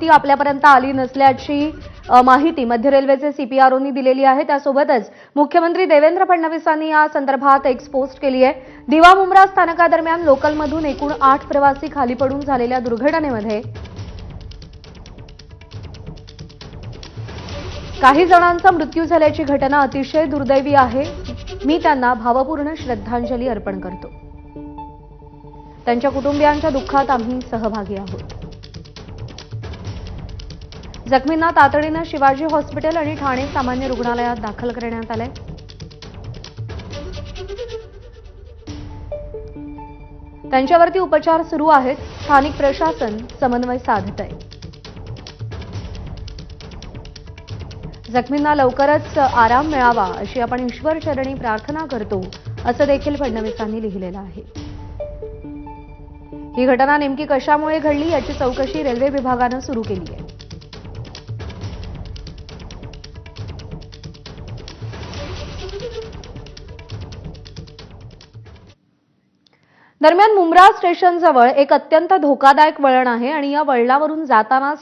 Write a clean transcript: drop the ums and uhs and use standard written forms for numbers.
माहिती आपल्यापर्यंत आली नसल्याची माहिती मध्य रेल्वेचे सीपीआरओनी दिलेली आहे। त्यासोबतच मुख्यमंत्री देवेंद्र फडणवीसांनी या संदर्भात एक पोस्ट केली आहे। दिवा मुंब्रा स्थानकादरम्यान लोकलमधून एकूण 8 प्रवासी खाली पडून झालेल्या दुर्घटनेमध्ये काही जणांचा मृत्यू झाल्याची घटना अतिशय दुर्दैवी आहे। मी त्यांना भावपूर्ण श्रद्धांजली अर्पण करतो। त्यांच्या कुटुंबियांच्या दुःखात आम्ही सहभागी आहोत। जखमींना तातडीने शिवाजी हॉस्पिटल आणि ठाणे सामान्य रुग्णालयात दाखल करण्यात आले। त्यांच्यावरती उपचार सुरू आहेत। स्थानिक प्रशासन समन्वय साधत आहे। जखमींना लवकरच आराम मिळावा अशी आपण ईश्वरचरणी प्रार्थना करतो, असं देखील फडणवीसांनी लिहिलेलं आहे। ही घटना नेमकी कशामुळे घडली याची चौकशी रेल्वे विभागाने सुरू केली आहे। दरम्यान मुंब्रा स्टेशन जवळ एक अत्यंत धोकादायक वळण आहे आणि या वळणावरून जाताना